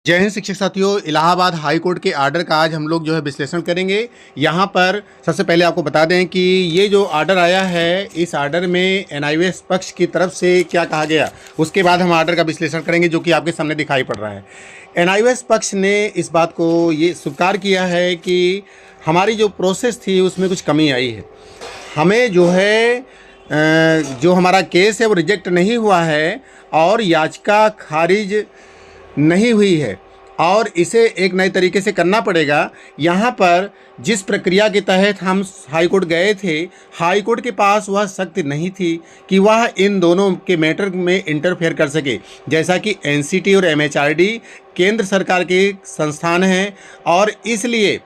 जय हिंद शिक्षक साथियों। इलाहाबाद हाई कोर्ट के आर्डर का आज हम लोग जो है विश्लेषण करेंगे। यहाँ पर सबसे पहले आपको बता दें कि ये जो आर्डर आया है, इस आर्डर में एनआईओएस पक्ष की तरफ से क्या कहा गया, उसके बाद हम आर्डर का विश्लेषण करेंगे, जो कि आपके सामने दिखाई पड़ रहा है। एनआईओएस पक्ष ने इस बात को ये स्वीकार किया है कि हमारी जो प्रोसेस थी उसमें कुछ कमी आई है। हमें जो है जो हमारा केस है वो रिजेक्ट नहीं हुआ है और याचिका खारिज नहीं हुई है और इसे एक नए तरीके से करना पड़ेगा। यहाँ पर जिस प्रक्रिया के तहत हम हाई कोर्ट गए थे, हाई कोर्ट के पास वह शक्ति नहीं थी कि वह इन दोनों के मैटर में इंटरफेयर कर सके। जैसा कि एनसीटी और एमएचआरडी केंद्र सरकार के संस्थान हैं और इसलिए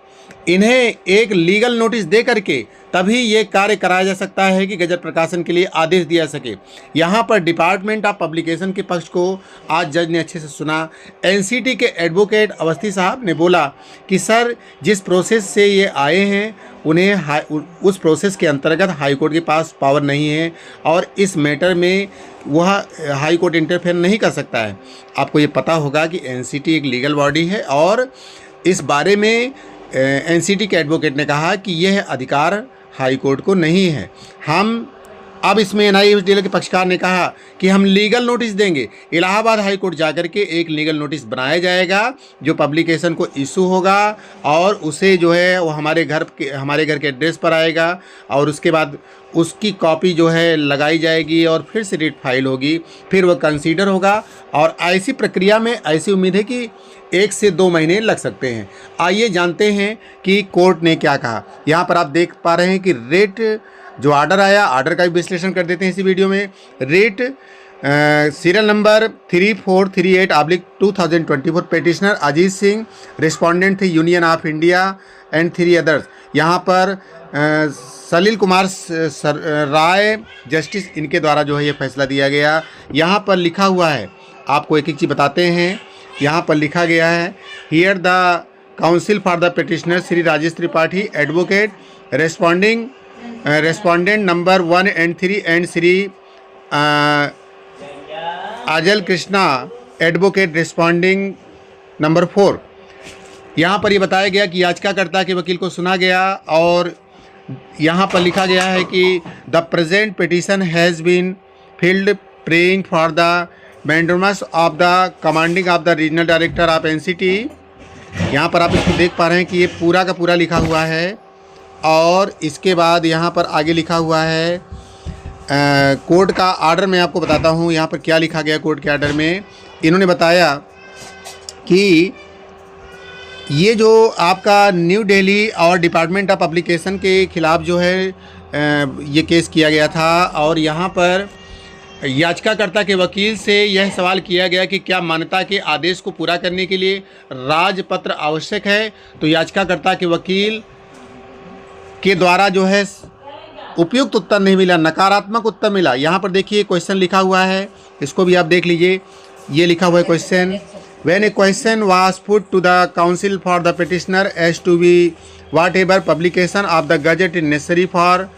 इन्हें एक लीगल नोटिस दे करके तभी ये कार्य कराया जा सकता है कि गजट प्रकाशन के लिए आदेश दिया सके। यहाँ पर डिपार्टमेंट ऑफ पब्लिकेशन के पक्ष को आज जज ने अच्छे से सुना। एनसीटी के एडवोकेट अवस्थी साहब ने बोला कि सर, जिस प्रोसेस से ये आए हैं उन्हें उस प्रोसेस के अंतर्गत हाई कोर्ट के पास पावर नहीं है और इस मैटर में वह हाई कोर्ट इंटरफेयर नहीं कर सकता है। आपको ये पता होगा कि एनसीटी एक लीगल बॉडी है और इस बारे में एनसीटी के एडवोकेट ने कहा कि यह अधिकार हाई कोर्ट को नहीं है। हम अब इसमें एनआईओएस के पक्षकार ने कहा कि हम लीगल नोटिस देंगे। इलाहाबाद हाई कोर्ट जाकर के एक लीगल नोटिस बनाया जाएगा जो पब्लिकेशन को इशू होगा और उसे जो है वो हमारे घर के एड्रेस पर आएगा और उसके बाद उसकी कॉपी जो है लगाई जाएगी और फिर से रिट फाइल होगी, फिर वह कंसीडर होगा और ऐसी प्रक्रिया में ऐसी उम्मीद है कि 1 से 2 महीने लग सकते हैं। आइए जानते हैं कि कोर्ट ने क्या कहा। यहाँ पर आप देख पा रहे हैं कि रेट जो ऑर्डर आया, ऑर्डर का भी विश्लेषण कर देते हैं इसी वीडियो में। Writ serial number 3438/2024 petitioner Ajit Singh, respondent थे union of India and 3 others. यहाँ पर सलील कुमार राय जस्टिस, इनके द्वारा जो है ये फैसला दिया गया। यहाँ पर लिखा हुआ है, आपको एक एक चीज़ बताते हैं। यहाँ पर लिखा गया है, here the council for the petitioner Shri Rajesh Tripathi advocate respondent number 1 and 3 and Shri अजल कृष्णा एडवोकेट रेस्पोंडिंग नंबर 4। यहाँ पर ये बताया गया कि याचिकाकर्ता के वकील को सुना गया और यहाँ पर लिखा गया है कि the present petition has been filed praying for the mandamus of the commanding of the regional director of NCT. यहाँ पर आप इसको देख पा रहे हैं कि ये पूरा का पूरा लिखा हुआ है और इसके बाद यहाँ पर आगे लिखा हुआ है कोर्ट का आर्डर। मैं आपको बताता हूँ यहाँ पर क्या लिखा गया कोर्ट के आर्डर में। इन्होंने बताया कि ये जो आपका न्यू दिल्ली और डिपार्टमेंट ऑफ पब्लिकेशन के खिलाफ जो है ये केस किया गया था और यहाँ पर याचिकाकर्ता के वकील से यह सवाल किया गया कि क्या मान्यता के आदेश को पूरा करने के लिए राजपत्र आवश्यक है। तो याचिकाकर्ता के वकील के द्वारा जो है उपयुक्त उत्तर नहीं मिला, नकारात्मक उत्तर मिला। यहाँ पर देखिए क्वेश्चन लिखा हुआ है, इसको भी आप देख लीजिए। ये लिखा हुआ है question, when a question was put to the council for the petitioner as to be whatever publication of the gazette is necessary for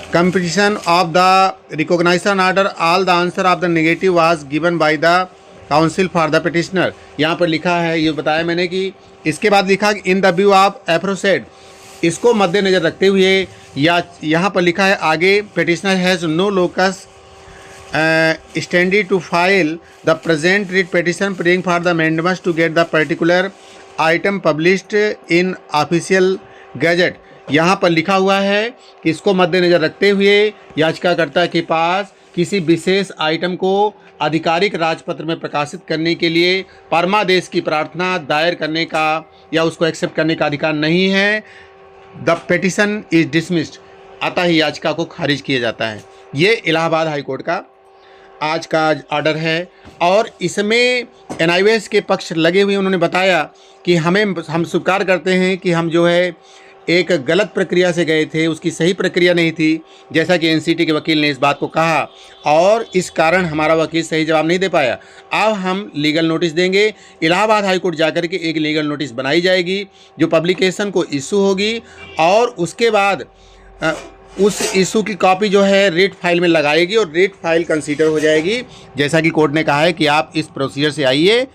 completion of the recognition order, all the answer of the negative was given by the counsel for the petitioner। यहाँ पर लिखा है, ये बताया मैंने कि इसके बाद लिखा इन द व्यू ऑफ एफरोसेड, इसको मद्देनजर रखते हुए या यहाँ पर लिखा है आगे, petitioner has no locus standi to file the present writ petition praying for the mandamus to get the particular item published in official gazette। यहाँ पर लिखा हुआ है कि इसको मद्देनजर रखते हुए याचिकाकर्ता के पास किसी विशेष आइटम को आधिकारिक राजपत्र में प्रकाशित करने के लिए परमादेश की प्रार्थना दायर करने का या उसको एक्सेप्ट करने का अधिकार नहीं है। द पिटिशन इज डिसमिस्ड, अतः ही याचिका को खारिज किया जाता है। ये इलाहाबाद हाई कोर्ट का आज का ऑर्डर है और इसमें एनआईओएस के पक्ष लगे हुए उन्होंने बताया कि हम स्वीकार करते हैं कि हम जो है एक गलत प्रक्रिया से गए थे, उसकी सही प्रक्रिया नहीं थी, जैसा कि एनसीटी के वकील ने इस बात को कहा और इस कारण हमारा वकील सही जवाब नहीं दे पाया। अब हम लीगल नोटिस देंगे। इलाहाबाद हाई कोर्ट जाकर के एक लीगल नोटिस बनाई जाएगी जो पब्लिकेशन को इशू होगी और उसके बाद उस इशू की कॉपी जो है रिट फाइल में लगाएगी और रिट फाइल कंसीडर हो जाएगी। जैसा कि कोर्ट ने कहा है कि आप इस प्रोसीजर से आइए।